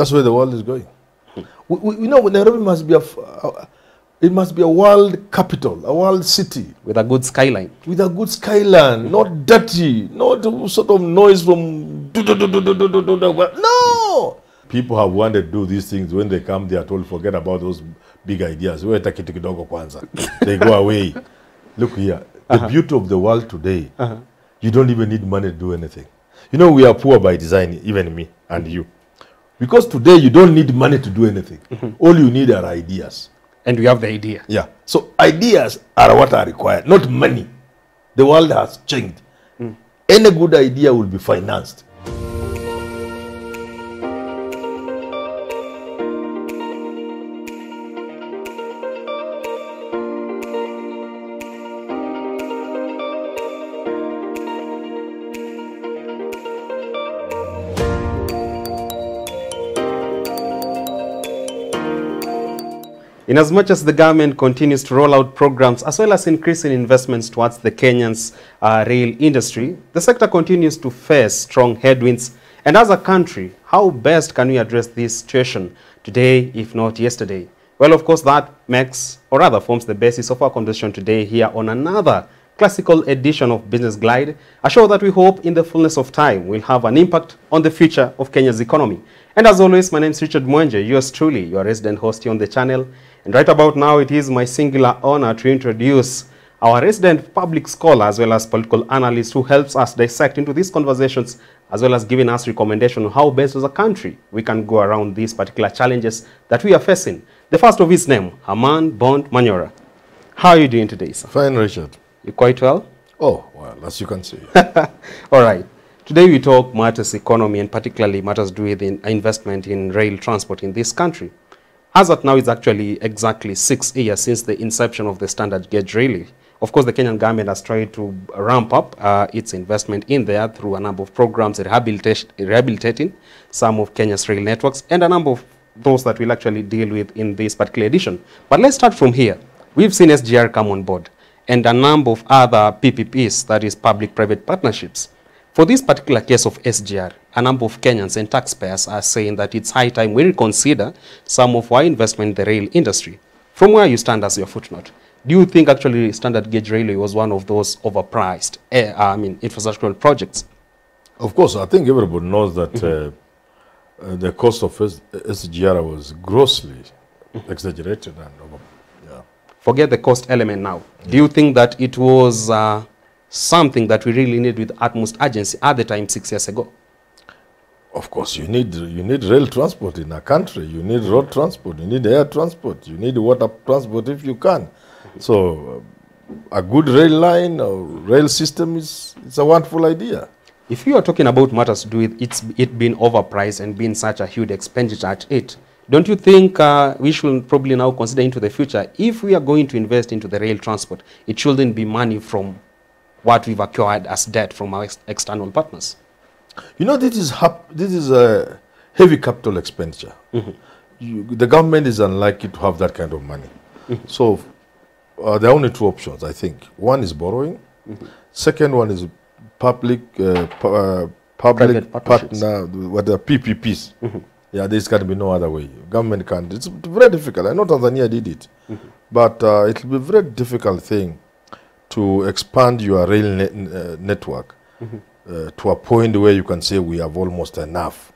That's where the world is going. You know, Nairobi must be it must be a world capital, a world city. With a good skyline. With a good skyline, not dirty, not sort of noise from... No! People have wanted to do these things. When they come, they are told, forget about those big ideas. They go away. Look here. The beauty of the world today, you don't even need money to do anything. You know, we are poor by design, even me and you. Because today, you don't need money to do anything. All you need are ideas. And we have the idea. Yeah. So ideas are what are required, not money. The world has changed. Any good idea will be financed. In as much as the government continues to roll out programs as well as increasing investments towards the Kenyan's rail industry, the sector continues to face strong headwinds. And as a country, how best can we address this situation today, if not yesterday? Well, of course, that makes, or rather forms the basis of our conversation today here on another classical edition of Business Glide, a show that we hope in the fullness of time will have an impact on the future of Kenya's economy. And as always, my name is Richard Mwenja, yours truly, your resident host here on the channel. And right about now, it is my singular honor to introduce our resident public scholar as well as political analyst who helps us dissect into these conversations as well as giving us recommendations on how best as a country we can go around these particular challenges that we are facing. The first of his name, Herman Manyora. How are you doing today, sir? Fine, Richard. You quite well? Oh, well, as you can see. All right. Today we talk matters economy and particularly matters to do with investment in rail transport in this country. As at now, it's actually exactly 6 years since the inception of the standard gauge railway. Of course, the Kenyan government has tried to ramp up its investment in there through a number of programs, rehabilitating some of Kenya's rail networks and a number of those that we'll actually deal with in this particular edition. But let's start from here. We've seen SGR come on board and a number of other PPPs, that is public-private partnerships. For this particular case of SGR, a number of Kenyans and taxpayers are saying that it's high time we reconsider some of our investment in the rail industry. From where you stand as your footnote, do you think actually standard gauge railway was one of those overpriced infrastructural projects? Of course, I think everybody knows that the cost of SGR was grossly exaggerated and Forget the cost element now. Do you think that it was something that we really need with utmost urgency at the time 6 years ago? Of course, you need rail transport in a country. You need road transport. You need air transport. You need water transport if you can. So a good rail line or rail system it's a wonderful idea. If you are talking about matters to do with it being overpriced and being such a huge expenditure at it, don't you think we should probably now consider into the future, if we are going to invest into the rail transport, it shouldn't be money from what we've acquired as debt from our external partners? You know, this is a heavy capital expenditure. The government is unlikely to have that kind of money. So there are only two options, I think. One is borrowing. Second one is public partner, what are PPPs. Yeah, there's got to be no other way. Government can't. It's very difficult. I know Tanzania did it. But it will be a very difficult thing to expand your rail network to a point where you can say we have almost enough.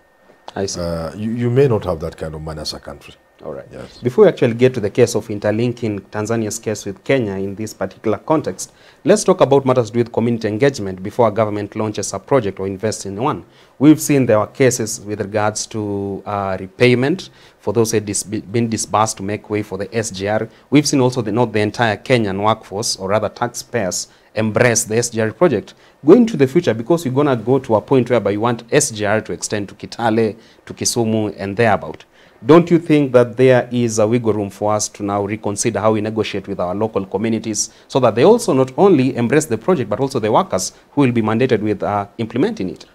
I see. You may not have that kind of money as a country. All right. Yes. Before we actually get to the case of interlinking Tanzania's case with Kenya in this particular context, let's talk about matters to do with community engagement before a government launches a project or invests in one. We've seen there are cases with regards to repayment for those who had been disbursed to make way for the SGR. We've seen also not the entire Kenyan workforce or rather taxpayers embrace the SGR project. Going to the future, because you're going to go to a point whereby you want SGR to extend to Kitale, to Kisumu and thereabout. Don't you think that there is a wiggle room for us to now reconsider how we negotiate with our local communities so that they also not only embrace the project, but also the workers who will be mandated with implementing it?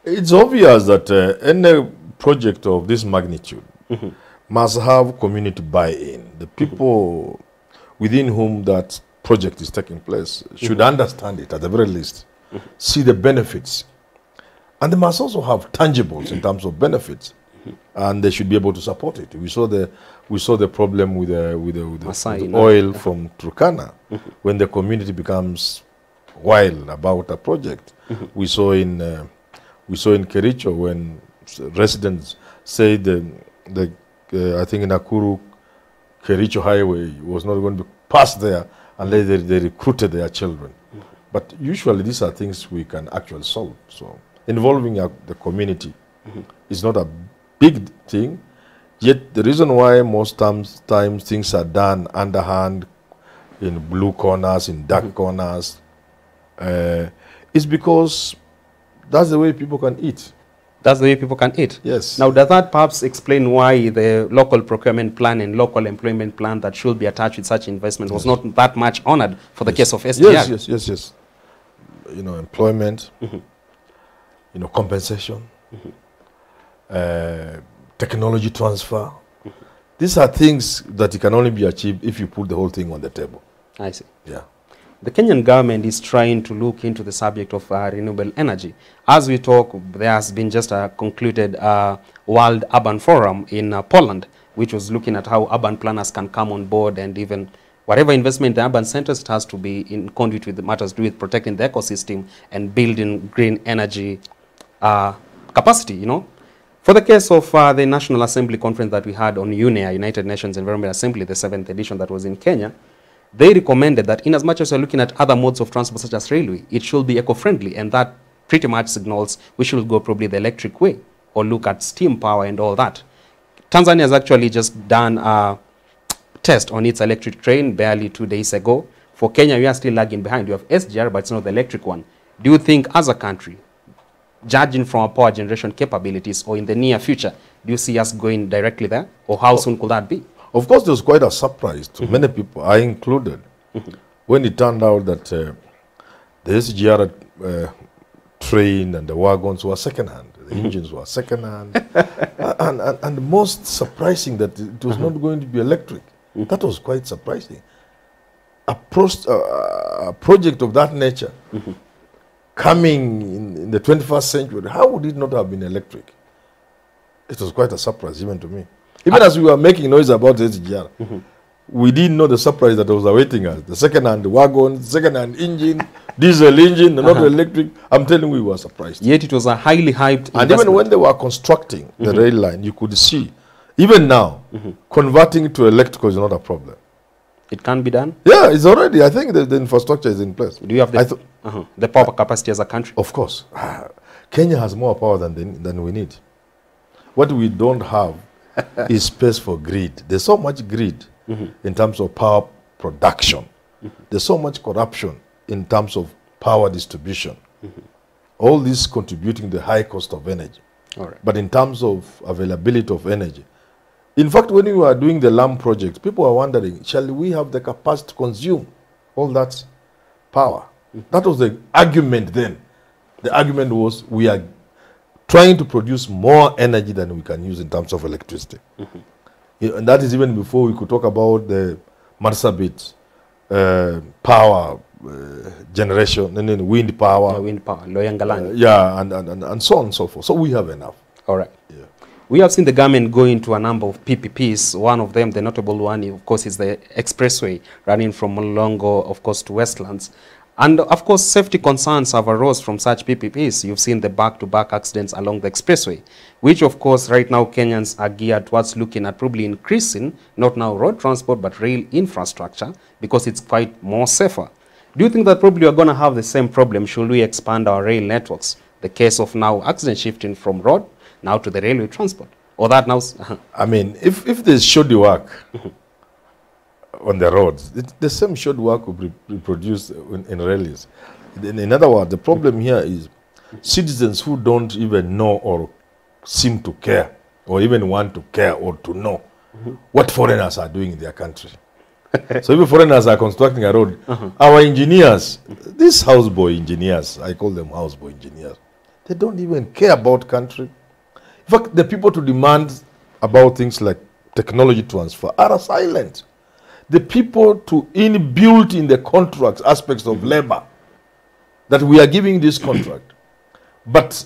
It's obvious that any project of this magnitude must have community buy-in. The people within whom that project is taking place should understand it at the very least, see the benefits. And they must also have tangibles in terms of benefits. and they should be able to support it. We saw the problem with Masai, the oil from Turkana when the community becomes wild about a project. We saw in Kericho when residents said I think in Nakuru Kericho highway was not going to pass there unless they recruited their children. But usually these are things we can actually solve. So involving the community is not a big thing. Yet the reason why most times things are done underhand, in blue corners, in dark corners, is because that's the way people can eat. That's the way people can eat? Yes. Now, does that perhaps explain why the local procurement plan and local employment plan that should be attached with such investment was not that much honored for the case of SGR? Yes. You know, employment, you know, compensation, technology transfer. These are things that can only be achieved if you put the whole thing on the table. I see. Yeah. The Kenyan government is trying to look into the subject of renewable energy. As we talk, there has been just a concluded World Urban Forum in Poland, which was looking at how urban planners can come on board, and even whatever investment in the urban centers, it has to be in conduit with the matters to do with protecting the ecosystem and building green energy capacity, you know. For the case of the National Assembly conference that we had on UNEA, United Nations Environment Assembly, the 7th edition that was in Kenya, they recommended that in as much as we're looking at other modes of transport such as railway, it should be eco-friendly, and that pretty much signals we should go probably the electric way or look at steam power and all that. Tanzania has actually just done a test on its electric train barely 2 days ago. For Kenya, we are still lagging behind. You have SGR, but it's not the electric one. Do you think as a country, judging from our power generation capabilities, or in the near future, do you see us going directly there? Or how soon could that be? Of course, there was quite a surprise to many people, I included, when it turned out that the SGR train and the wagons were second-hand. The engines were second-hand. and most surprising that it was not going to be electric. That was quite surprising. A project of that nature coming in the 21st century, how would it not have been electric? It was quite a surprise even to me. Even as we were making noise about the SGR, we didn't know the surprise that was awaiting us. The second-hand wagon, second-hand engine, diesel engine, not electric. I'm telling you, we were surprised. Yet it was a highly hyped investment. And even when they were constructing the rail line, you could see, even now, converting it to electrical is not a problem. It can be done? Yeah, it's already. I think the infrastructure is in place. Do you have the power capacity as a country? Of course. Kenya has more power than we need. What we don't have is space for grid. There's so much grid in terms of power production. There's so much corruption in terms of power distribution. All this contributing to the high cost of energy. All right. But in terms of availability of energy, in fact, when we were doing the LAM project, people were wondering, shall we have the capacity to consume all that power? That was the argument then. The argument was we are trying to produce more energy than we can use in terms of electricity. And that is even before we could talk about the Marsabit power generation, and then wind power. Wind power, Loyangalang. Yeah, and so on and so forth. So we have enough. All right. Yeah. We have seen the government go into a number of PPPs. One of them, the notable one, of course, is the expressway running from Molongo, of course, to Westlands. And, of course, safety concerns have arose from such PPPs. You've seen the back-to-back accidents along the expressway, which, of course, right now Kenyans are geared towards looking at probably increasing, not now road transport, but rail infrastructure, because it's quite more safer. Do you think that probably we're going to have the same problem should we expand our rail networks? The case of now accident shifting from road now to the railway transport, or that now? I mean, if there's shoddy work on the roads, the same shoddy work will be reproduced in railways. In other words, the problem here is citizens who don't even know or seem to care, or even want to care or to know what foreigners are doing in their country. So if foreigners are constructing a road, our engineers, these houseboy engineers, I call them houseboy engineers, they don't even care about country. In fact, the people to demand about things like technology transfer are silent. The people to inbuilt in the contracts aspects of labor that we are giving this contract, but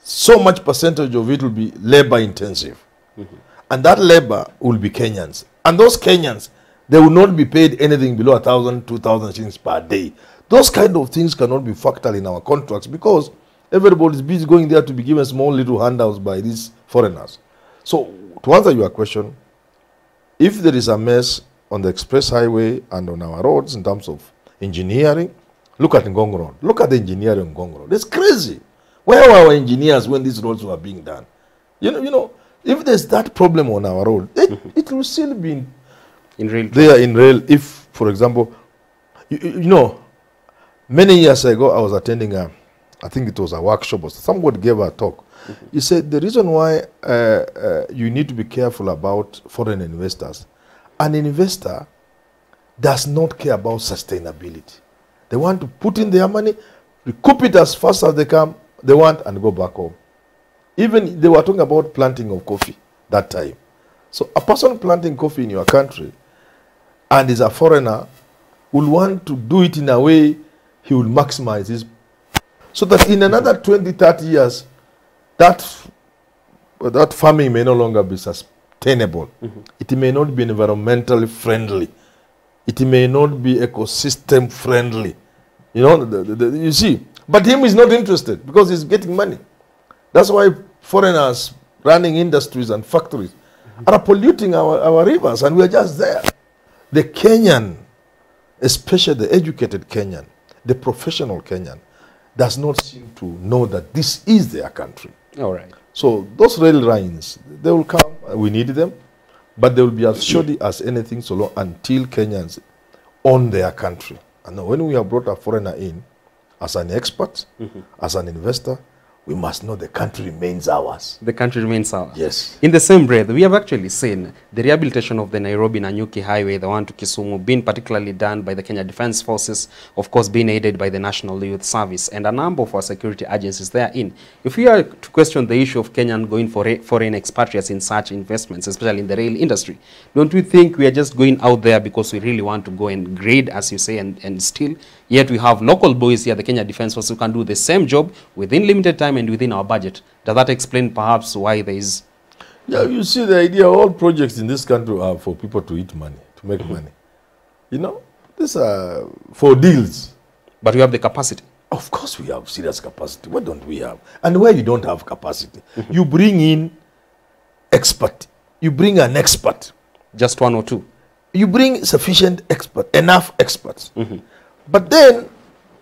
so much percentage of it will be labor intensive. And that labor will be Kenyans. And those Kenyans, they will not be paid anything below 1,000, 2,000 shillings per day. Those kind of things cannot be factored in our contracts because everybody is busy going there to be given small little handouts by these foreigners. So to answer your question, if there is a mess on the express highway and on our roads in terms of engineering, look at Ngong Road. Look at the engineering on Ngong Road. It's crazy. Where were our engineers when these roads were being done? You know, if there's that problem on our road, it will still be in real. There in rail. If, for example, you know, many years ago I was attending I think it was a workshop or somebody gave a talk. He said the reason why you need to be careful about foreign investors. An investor does not care about sustainability. They want to put in their money, recoup it as fast as they want, and go back home. Even they were talking about planting of coffee that time. So a person planting coffee in your country and is a foreigner will want to do it in a way he will maximize his, so that in another 20, 30 years, that farming may no longer be sustainable. It may not be environmentally friendly. It may not be ecosystem friendly. You know, you see. But him is not interested because he's getting money. That's why foreigners running industries and factories are polluting our rivers, and we're just there. The Kenyan, especially the educated Kenyan, the professional Kenyan, does not seem to know that this is their country. All right. So those rail lines, they will come, we need them, but they will be as shoddy as anything so long until Kenyans own their country. And when we have brought a foreigner in, as an expert, as an investor, we must know the country remains ours. The country remains ours. Yes. In the same breath, we have actually seen the rehabilitation of the Nairobi-Nanyuki Highway, the one to Kisumu, being particularly done by the Kenya Defence Forces, of course being aided by the National Youth Service and a number of our security agencies therein. If we are to question the issue of Kenyan going for foreign expatriates in such investments, especially in the rail industry, don't we think we are just going out there because we really want to go and grade, as you say, and steal? Yet we have local boys here, the Kenya Defence Force, who can do the same job within limited time and within our budget. Does that explain perhaps why there is? Yeah, you see, the idea, all projects in this country are for people to eat money, to make money. You know, these are for deals. But we have the capacity. Of course we have serious capacity. What don't we have? And where you don't have capacity, you bring in expert. You bring an expert. Just one or two. You bring sufficient expert, enough experts. But then,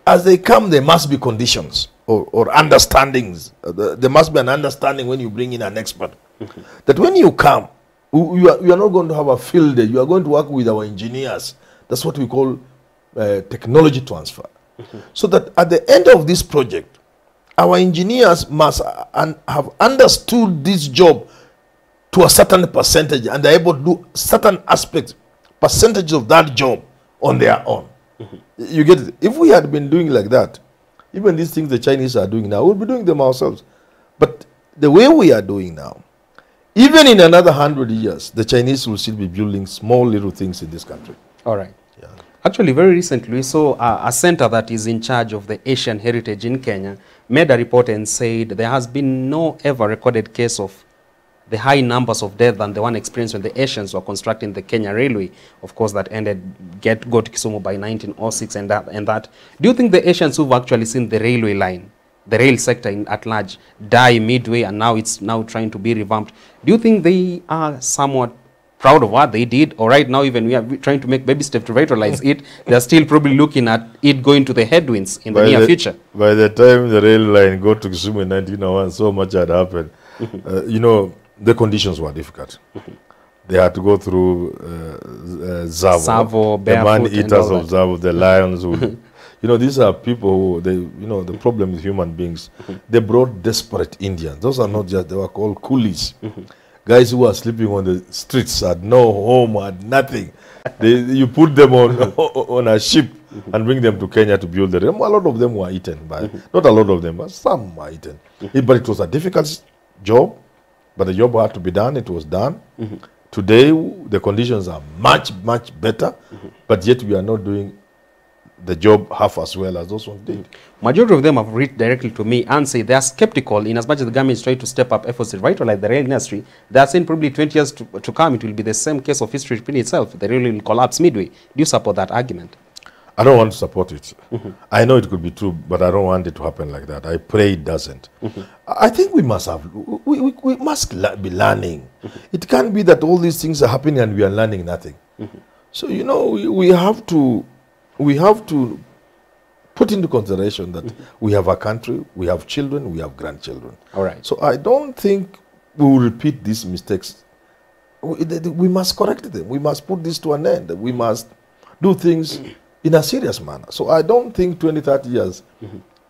as they come, there must be conditions or understandings. There must be an understanding when you bring in an expert. That when you come, you are not going to have a field day. You are going to work with our engineers. That's what we call technology transfer. So that at the end of this project, our engineers must have understood this job to a certain percentage, and they're able to do certain aspects, percentage of that job on their own. You get it? If we had been doing like that, even these things the Chinese are doing now, we'll be doing them ourselves. But the way we are doing now, even in another 100 years, the Chinese will still be building small little things in this country. All right. Yeah. Actually, very recently, we saw a center that is in charge of the Asian heritage in Kenya made a report and said there has been no ever recorded case of the high numbers of death than the one experienced when the Asians were constructing the Kenya Railway, of course, that ended, go to Kisumu by 1906 and that. Do you think the Asians who've actually seen the railway line, the rail sector at large, die midway and now it's trying to be revamped, do you think they are somewhat proud of what they did? Or right now, even we are trying to make baby steps to revitalize it, they're still probably looking at it going to the headwinds in the near future? By the time the rail line got to Kisumu in 1901, so much had happened. You know, the conditions were difficult. They had to go through Zavo, the man-eaters of Zavo, the lions. Who, you know, these are people who, you know, the problem with human beings. They brought desperate Indians. Those are not just, they were called coolies. Guys who were sleeping on the streets, had no home, had nothing. You put them on a ship and bring them to Kenya to build the rail. A lot of them were eaten by, not a lot of them, but some were eaten. But it was a difficult job. But the job had to be done. It was done. Today, the conditions are much, much better. But yet we are not doing the job half as well as those ones did. Majority of them have reached directly to me and say they are skeptical in as much as the government is trying to step up efforts to revitalize the rail industry. They are saying probably 20 years to come, it will be the same case of history repeating itself. The rail will collapse midway. Do you support that argument? I don't want to support it. I know it could be true, but I don't want it to happen like that. I pray it doesn't. I think we must have, we must be learning. It can't be that all these things are happening and we are learning nothing. So, you know, we have to put into consideration that we have a country, we have children, we have grandchildren. All right. So I don't think we will repeat these mistakes. We must correct them. We must put this to an end. We must do things in a serious manner. So I don't think 20, 30 years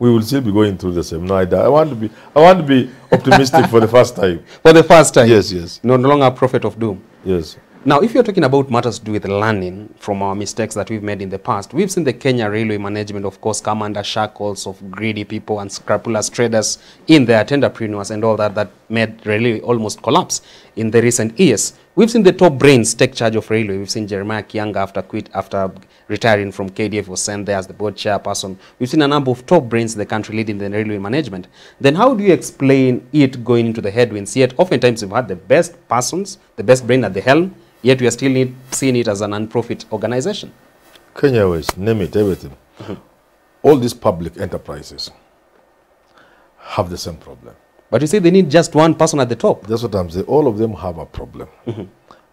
we will still be going through the same. No, I want to be optimistic for the first time. For the first time? Yes, yes. No longer a prophet of doom. Yes. Now, if you're talking about matters to do with learning from our mistakes that we've made in the past, we've seen the Kenya Railway management, of course, come under shackles of greedy people and scrupulous traders in their entrepreneurs and all that made railway almost collapse in the recent years. We've seen the top brains take charge of railway. We've seen Jeremiah Kianga after retiring from KDF was sent there as the board chairperson. We've seen a number of top brains in the country leading the railway management. Then how do you explain it going into the headwinds? Yet oftentimes we've had the best persons, the best brain at the helm, yet we are still seeing it as a non-profit organization. Kenya Airways, name it, everything. All these public enterprises have the same problem. But you say they need just one person at the top. That's what I'm saying. All of them have a problem.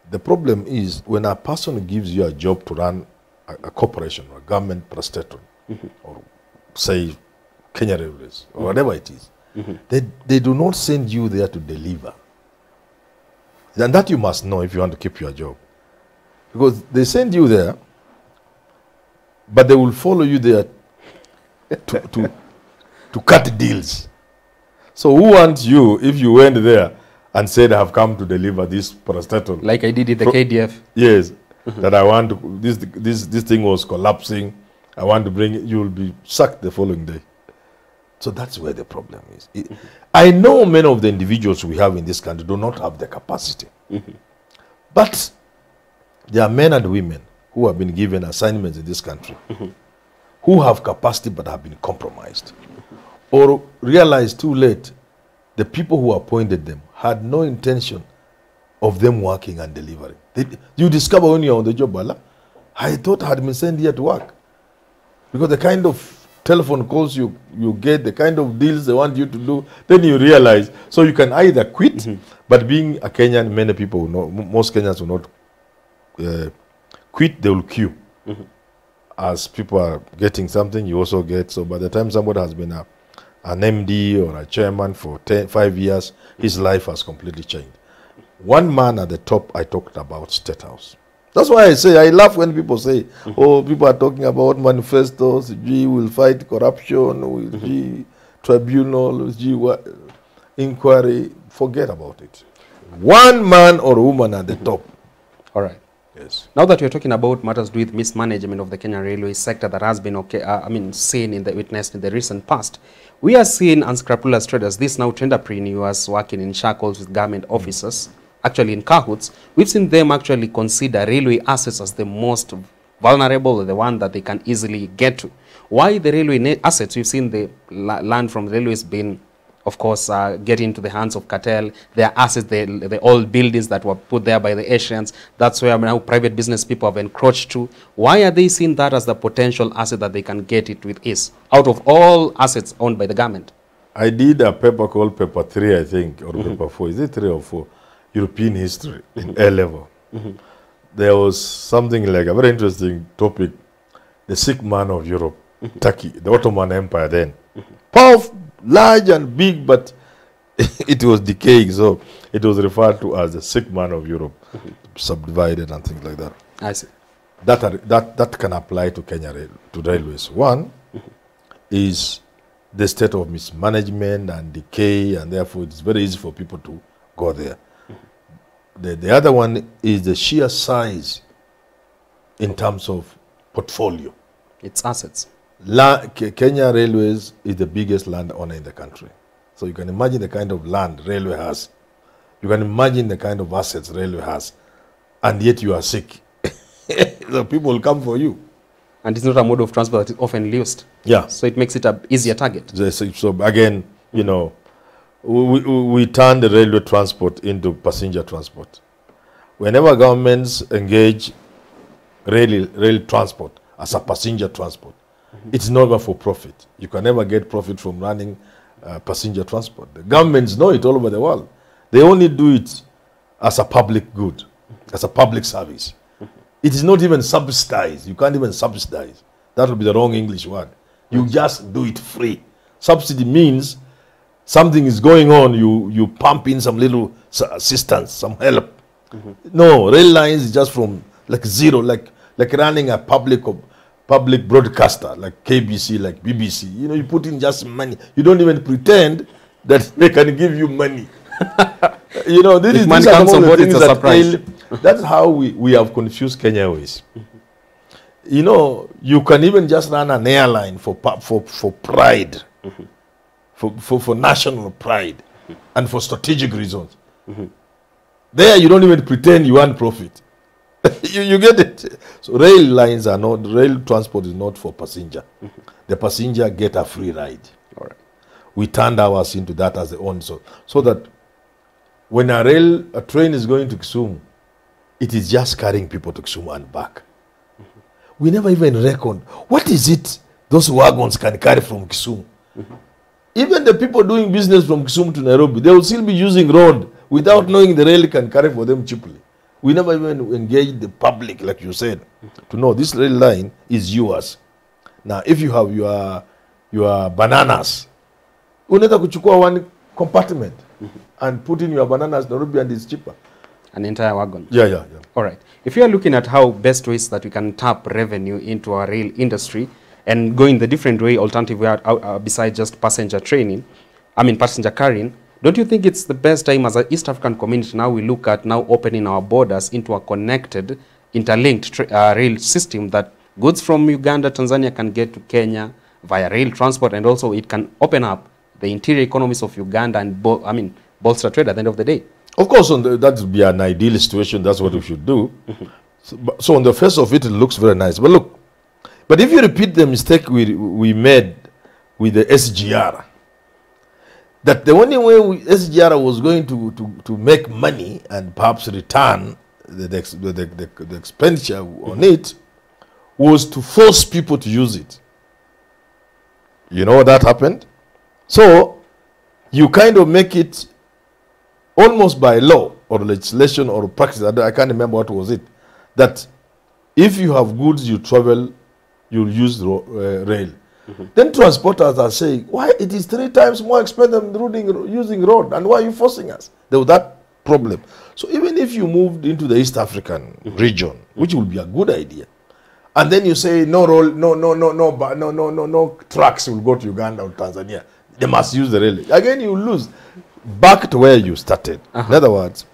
The problem is when a person gives you a job to run a corporation or a government prestator, or say Kenya Railways, or whatever it is, they do not send you there to deliver. And that you must know if you want to keep your job. Because they send you there, but they will follow you there to cut deals. So who wants you if you went there and said, I have come to deliver this prestator? Like I did in the KDF. Yes. That I want to, this thing was collapsing. I want to bring it. You will be sacked the following day. So that's where the problem is. I know many of the individuals we have in this country do not have the capacity. But there are men and women who have been given assignments in this country who have capacity but have been compromised. Or realized too late the people who appointed them had no intention of them working and delivering. You discover when you're on the job, I thought I had been sent here to work. Because the kind of telephone calls you get, the kind of deals they want you to do, then you realize. So you can either quit, but being a Kenyan, many people will not, most Kenyans will not quit, they will queue. As people are getting something, you also get. So by the time somebody has been an MD or a chairman for 5 years, his life has completely changed. One man at the top, I talked about State House. That's why I say, I laugh when people say, oh, people are talking about manifestos, G will fight corruption, with G tribunal, with G inquiry. Forget about it. One man or woman at the top. All right. Yes. Now that you're talking about matters to do with mismanagement of the Kenyan railway sector that has been seen witnessed in the recent past, we are seeing unscrupulous traders, these now entrepreneurs working in shackles with government officers, actually in cahoots. We've seen them actually consider railway assets as the most vulnerable, the one that they can easily get to. Why the railway assets? We've seen the land from the railways being, of course, getting into the hands of cartel. Their assets, the old buildings that were put there by the Asians, that's where now private business people have encroached to. Why are they seeing that as the potential asset that they can get it with ease, out of all assets owned by the government? I did a paper called Paper 3, I think, or Paper 4. Is it 3 or 4? European history in A level. There was something like a very interesting topic, the sick man of Europe, Turkey, the Ottoman Empire then. Powerful, large and big, but it was decaying, so it was referred to as the sick man of Europe, subdivided and things like that. I see. That can apply to Kenya, to railways. One is the state of mismanagement and decay, and therefore it's very easy for people to go there. The other one is the sheer size in terms of portfolio. Its assets. Kenya Railways is the biggest landowner in the country. So you can imagine the kind of land railway has. You can imagine the kind of assets railway has. And yet you are sick. So people will come for you. And it's not a mode of transport that is often used. Yeah. So it makes it an easier target. So again, you know, we turn the railway transport into passenger transport. Whenever governments engage rail transport as a passenger transport, it's never for profit. You can never get profit from running passenger transport. The governments know it all over the world. They only do it as a public good, as a public service. It is not even subsidized. You can't even subsidize. That would be the wrong English word. You just do it free. Subsidy means something is going on, you pump in some little assistance, some help. No, rail lines is just from like zero, like running a public broadcaster, like KBC, like BBC. You know, you put in just money. You don't even pretend that they can give you money. You know, this is money comes on board, it's a surprise. That's how we have confused Kenya ways. You know, you can even just run an airline for pride, for national pride, and for strategic reasons. There, you don't even pretend you want profit. you get it. So rail transport is not for passenger. The passenger get a free ride. All right. We turned ours into that as the own, so that when a train is going to Kisumu, it is just carrying people to Kisumu and back. We never even reckoned, what is it those wagons can carry from Kisumu? Even the people doing business from Kisumu to Nairobi, they will still be using road without knowing the rail can carry for them cheaply. We never even engaged the public, like you said, to know this rail line is yours. Now, if you have your bananas, unaweza kuchukua one compartment and put in your bananas in Nairobi and it's cheaper. An entire wagon. Yeah. All right. If you are looking at how best ways that we can tap revenue into our rail industry and go in the different way, alternative way besides just passenger carrying, don't you think it's the best time as an East African community now we look at now opening our borders into a connected, interlinked rail system that goods from Uganda, Tanzania can get to Kenya via rail transport, and also it can open up the interior economies of Uganda and bolster trade at the end of the day? Of course, that would be an ideal situation. That's what we should do. So on the face of it, it looks very nice. But look, if you repeat the mistake we made with the SGR, that the only way SGR was going to make money and perhaps return the expenditure on it was to force people to use it. You know that happened? So you kind of make it almost by law or legislation or practice, I can't remember what was it, that if you have goods you travel, you'll use rail. Then transporters are saying, why it is 3 times more expensive than using road, and why are you forcing us? There was that problem. So even if you moved into the East African region, which will be a good idea, and then you say no trucks will go to Uganda or Tanzania, they must use the rail. Again, you lose. Back to where you started. In other words,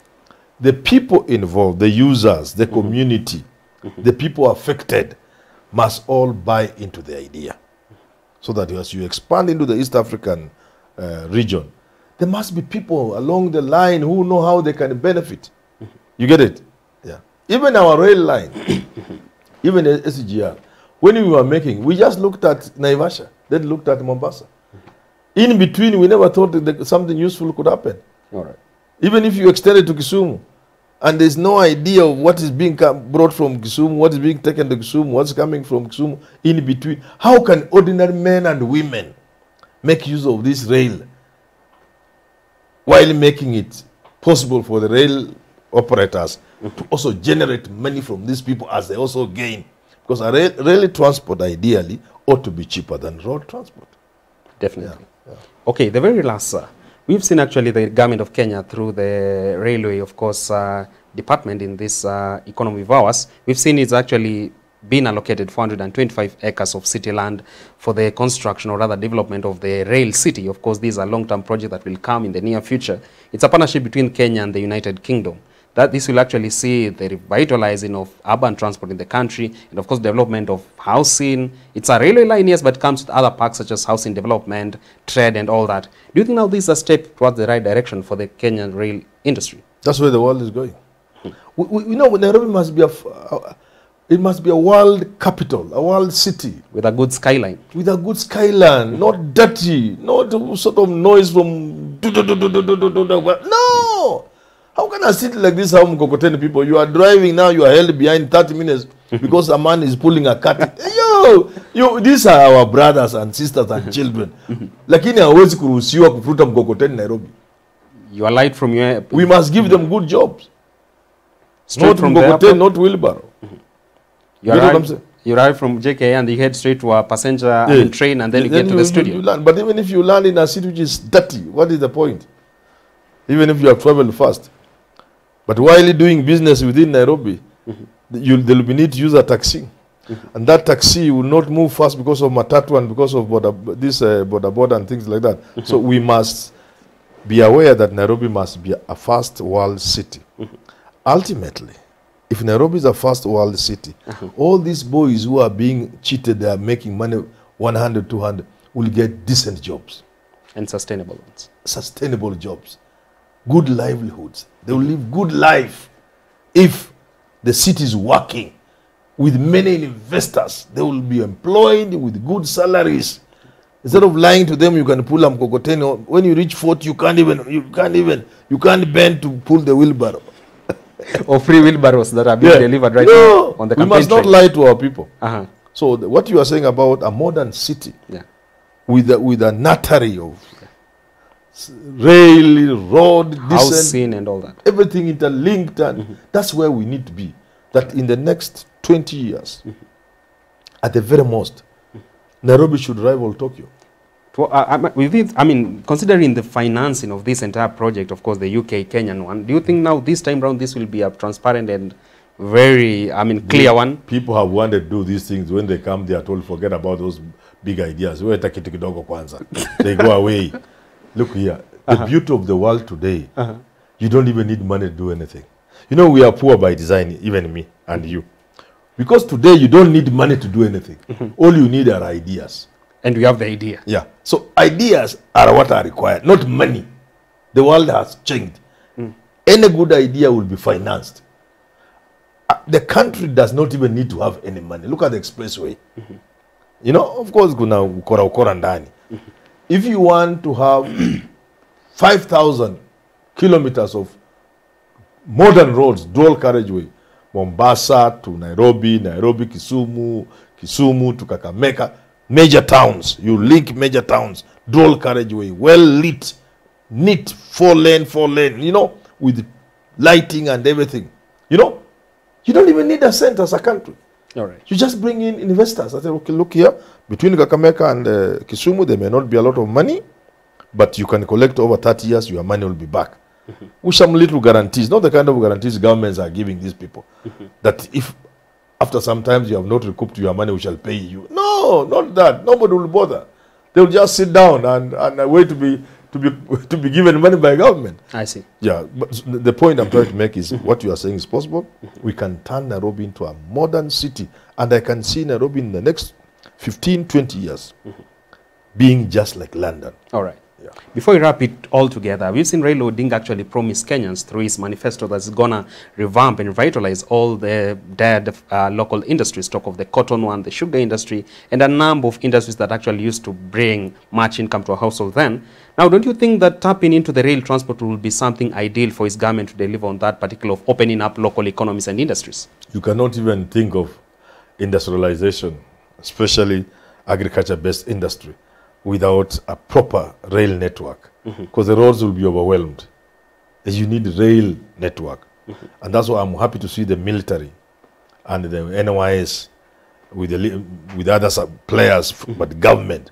the people involved, the users, the community, the people affected must all buy into the idea. So that as you expand into the East African region, there must be people along the line who know how they can benefit. You get it? Yeah. Even our rail line, even SGR, when we were making, we just looked at Naivasha, then looked at Mombasa. In between, we never thought that something useful could happen. All right. Even if you extend it to Kisumu, and there's no idea of what is being brought from Kisumu, what is being taken to Kisumu, what's coming from Kisumu, in between, how can ordinary men and women make use of this rail while making it possible for the rail operators to also generate money from these people as they also gain? Because a rail transport ideally ought to be cheaper than road transport. Definitely. Yeah. Okay, the very last, we've seen actually the government of Kenya through the railway, of course, department in this economy of ours. We've seen it's actually been allocated 425 acres of city land for the construction or rather development of the rail city. Of course, these are long-term projects that will come in the near future. It's a partnership between Kenya and the United Kingdom. That this will actually see the revitalizing of urban transport in the country and, of course, development of housing. It's a railway line, yes, but it comes with other parts such as housing development, trade, and all that. Do you think now this is a step towards the right direction for the Kenyan rail industry? That's where the world is going. We know Nairobi must be It must be a world capital, a world city. With a good skyline. With a good skyline, not dirty, not sort of noise from... No! How can a city like this have Mkokoteni people? You are driving now, you are held behind 30 minutes because a man is pulling a cat. These are our brothers and sisters and children. Lakini hawezi kuruhusiwa kufuta Mkokoteni Nairobi. You are light from your... We must give them good jobs. Straight not from Mkokoteni, not wheelbarrow. You arrive from JKA and you head straight to a passenger train and then you get to the studio. You land. But even if you land in a city which is dirty, what is the point? Even if you have traveled fast. But while doing business within Nairobi, there will be need to use a taxi. And that taxi will not move fast because of matatu and because of border and things like that. So we must be aware that Nairobi must be a first world city. Ultimately, if Nairobi is a first world city, all these boys who are being cheated, they are making money 100, 200, will get decent jobs. And sustainable ones. Sustainable jobs. Good livelihoods. They will live good life if the city is working with many investors. They will be employed with good salaries. Instead of lying to them, you can pull a Mkokoteni. When you reach 40, you can't bend to pull the wheelbarrow. Or free wheelbarrows that are being delivered right now on the campaign. We must not lie to our people. So what you are saying about a modern city with a nattary of rail, road, housing and all that. Everything interlinked, and that's where we need to be. That in the next 20 years, at the very most, Nairobi should rival Tokyo. I mean, considering the financing of this entire project, of course, the UK-Kenyan one, do you think now this time around this will be a transparent and very, clear one? People have wanted to do these things. When they come, they are told, forget about those big ideas. They go away. Look here, the beauty of the world today, you don't even need money to do anything. You know, we are poor by design, even me and you. Because today you don't need money to do anything. All you need are ideas. And we have the idea. Yeah. So ideas are what are required, not money. The world has changed. Any good idea will be financed. The country does not even need to have any money. Look at the expressway. You know, of course, if you want to have 5,000 kilometers of modern roads, dual carriageway, Mombasa to Nairobi, Kisumu to Kakamega, major towns, you link major towns, dual carriageway, well lit, neat, four lane, you know, with lighting and everything. You know, you don't even need a cent as a country. All right. You just bring in investors. I say, okay, look here, between Kakamega and Kisumu, there may not be a lot of money, but you can collect over 30 years, your money will be back. With some little guarantees, not the kind of guarantees governments are giving these people. That if after some time you have not recouped your money, we shall pay you. No, not that. Nobody will bother. They will just sit down and wait to be given money by government. I see. Yeah, but the point I'm trying to make is what you are saying is possible. We can turn Nairobi into a modern city, and I can see Nairobi in the next 15, 20 years being just like London. All right. Yeah. Before we wrap it all together, we've seen Raila Odinga actually promise Kenyans through his manifesto that's going to revamp and revitalize all the dead local industries, talk of the cotton one, the sugar industry, and a number of industries that actually used to bring much income to a household then. Now, don't you think that tapping into the rail transport will be something ideal for his government to deliver on that particular of opening up local economies and industries? You cannot even think of industrialization, especially agriculture-based industry, without a proper rail network, because the roads will be overwhelmed. You need rail network. And that's why I'm happy to see the military and the NYS with other players, but government,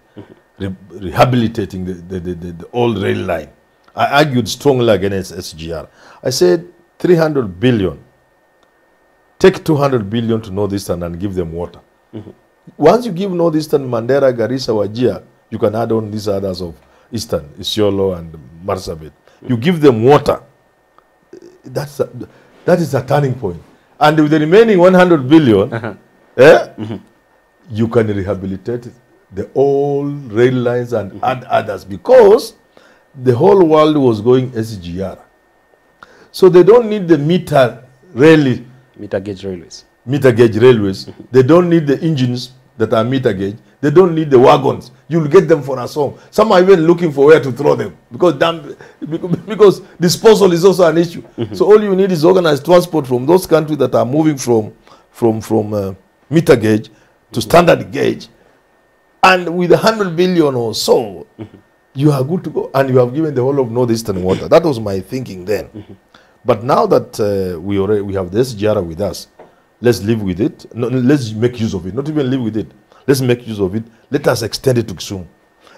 rehabilitating the old rail line. I argued strongly against SGR. I said 300 billion. Take 200 billion to Northeastern and give them water. Once you give Northeastern, Mandera, Garissa, Wajir, you can add on these others of Eastern, Isiolo and Marsabit. You give them water. That is a turning point. And with the remaining 100 billion, you can rehabilitate the old rail lines and add others, because the whole world was going SGR. So they don't need the meter gauge railways. meter gauge railways. They don't need the engines that are meter gauge. They don't need the wagons. You'll get them for us home. Some are even looking for where to throw them because disposal is also an issue. So all you need is organized transport from those countries that are moving from meter gauge to standard gauge. And with 100 billion or so, you are good to go. And you have given the whole of northeastern water. That was my thinking then. But now that we have this SGR with us, let's live with it. No, let's make use of it. Not even live with it. Let's make use of it. Let us extend it to Kisumu.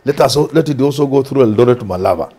Let it also go through Eldoret to Malava,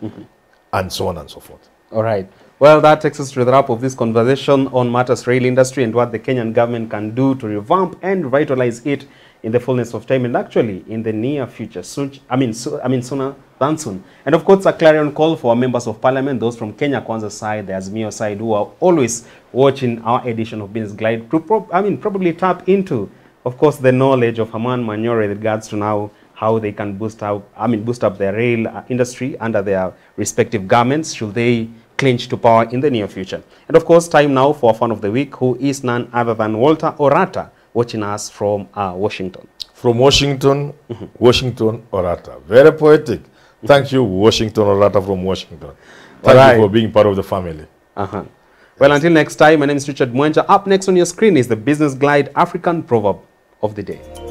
and so on and so forth. All right. Well, that takes us to the wrap of this conversation on matters rail industry and what the Kenyan government can do to revamp and revitalize it in the fullness of time and actually in the near future. Sooner than soon. And of course, a clarion call for our members of parliament, those from Kenya Kwanza side, the Azimio side, who are always watching our edition of Business Glide, probably tap into, of course, the knowledge of Herman Manyora in regards to now how they can boost up their rail industry under their respective governments, should they clinch to power in the near future. And of course, time now for our fan of the week, who is none other than Walter Orata, watching us from Washington. From Washington, Washington Orata. Very poetic. Thank you, Washington Orata from Washington. Thank you for being part of the family. Well, until next time, my name is Richard Mwenja. Up next on your screen is the Business Glide African Proverb of the Day.